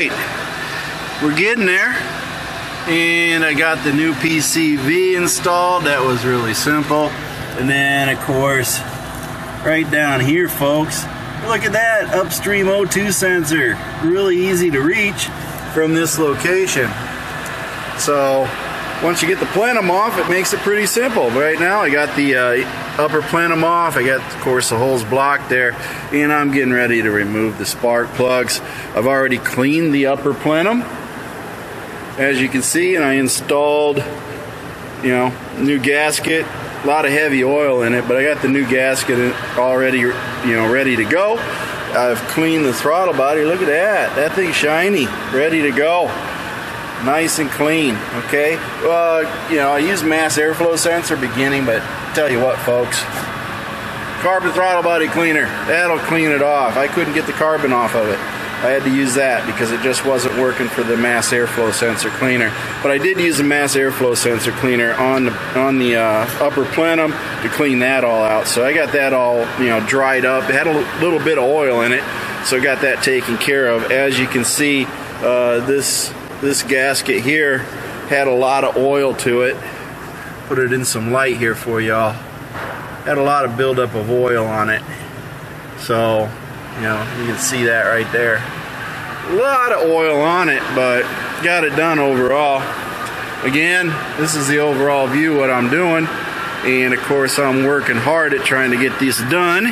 right, we're getting there, and I got the new PCV installed. That was really simple. And then of course right down here, folks, look at that upstream O2 sensor, really easy to reach from this location. So once you get the plenum off, it makes it pretty simple. Right now I got the upper plenum off. I got, of course, the holes blocked there, and I'm getting ready to remove the spark plugs. I've already cleaned the upper plenum, as you can see, and I installed, you know, new gasket. A lot of heavy oil in it, but I got the new gasket already, you know, ready to go. I've cleaned the throttle body. Look at that. That thing's shiny, ready to go. Nice and clean, okay? You know, I use mass airflow sensor beginning, but tell you what, folks, carbon throttle body cleaner, that'll clean it off. I couldn't get the carbon off of it. I had to use that because it just wasn't working for the mass airflow sensor cleaner. But I did use a mass airflow sensor cleaner on the upper plenum to clean that all out. So I got that all, you know, dried up. It had a little bit of oil in it, so I got that taken care of. As you can see, this gasket here had a lot of oil to it. Put it in some light here for y'all. Had a lot of buildup of oil on it. So, you know, you can see that right there. A lot of oil on it, but got it done overall. Again, this is the overall view what I'm doing, and of course I'm working hard at trying to get this done.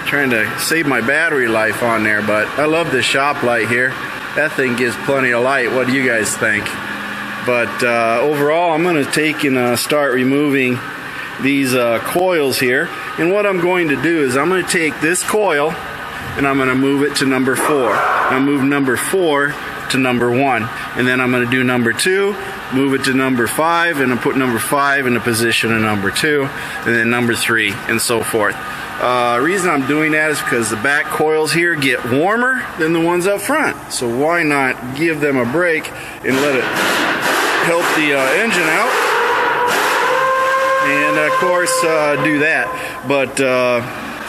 Trying to save my battery life on there, but I love this shop light here. That thing gives plenty of light. What do you guys think? But overall, I'm going to take and start removing these coils here. And what I'm going to do is I'm going to take this coil and I'm going to move it to number 4. I'll move number 4 to number 1. And then I'm going to do number 2, move it to number 5, and I'll put number 5 in the position of number 2, and then number 3, and so forth. Reason I'm doing that is because the back coils here get warmer than the ones up front. So why not give them a break and let it help the engine out? And of course do that. But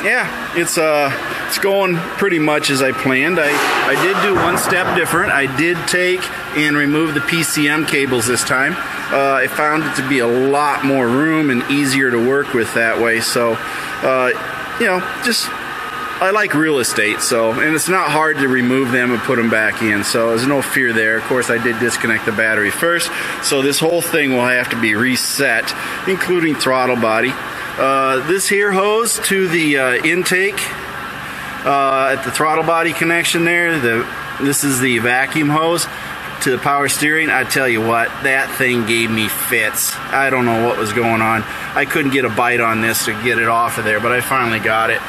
yeah, it's going pretty much as I planned. I did do one step different. I did take and remove the PCM cables this time. I found it to be a lot more room and easier to work with that way. So you know, just I like real estate, so, and it's not hard to remove them and put them back in, so there's no fear there. Of course, I did disconnect the battery first, so this whole thing will have to be reset, including throttle body. This here hose to the intake at the throttle body connection there, this is the vacuum hose to the power steering. I tell you what, that thing gave me fits. I don't know what was going on. I couldn't get a bite on this to get it off of there, but I finally got it.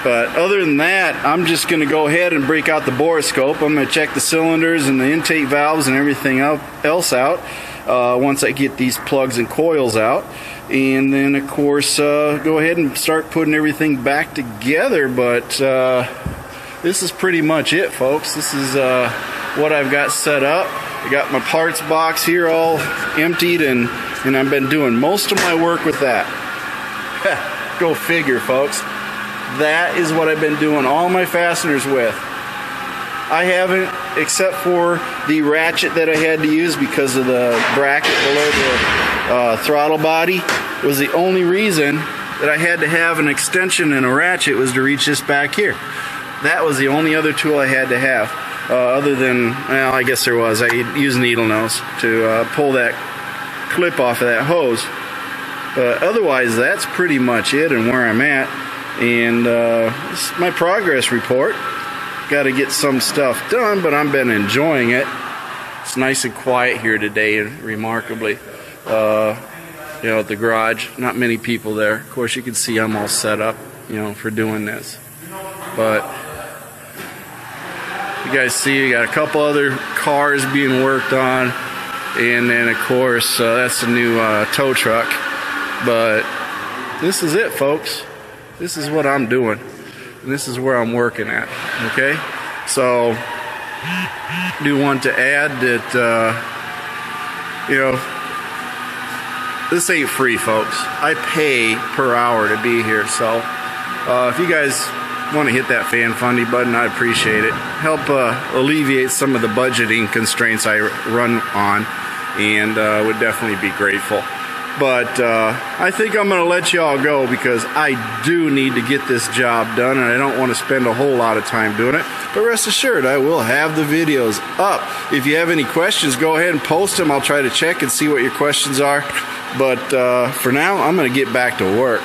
But other than that, I'm just going to go ahead and break out the borescope. I'm going to check the cylinders and the intake valves and everything else out once I get these plugs and coils out. And then, of course, go ahead and start putting everything back together. But this is pretty much it, folks. This is what I've got set up. I got my parts box here all emptied, and I've been doing most of my work with that. Go figure, folks. That is what I've been doing all my fasteners with. I haven't, except for the ratchet that I had to use because of the bracket below the throttle body, was the only reason that I had to have an extension and a ratchet was to reach this back here. That was the only other tool I had to have. Other than, well, I guess there was. I used needle nose to pull that clip off of that hose. But otherwise, that's pretty much it and where I'm at. And this is my progress report. Got to get some stuff done, but I've been enjoying it. It's nice and quiet here today, and remarkably. You know, at the garage, not many people there. Of course, you can see I'm all set up, you know, for doing this. But you guys see, you got a couple other cars being worked on, and then of course that's the new tow truck. But this is it, folks. This is what I'm doing, and this is where I'm working at. Okay, so I do want to add that you know, this ain't free, folks. I pay per hour to be here, so if you guys want to hit that fan funding button, I'd appreciate it. Help alleviate some of the budgeting constraints I run on, and would definitely be grateful. But I think I'm going to let y'all go because I do need to get this job done, and I don't want to spend a whole lot of time doing it. But rest assured, I will have the videos up. If you have any questions, go ahead and post them. I'll try to check and see what your questions are. But for now, I'm going to get back to work.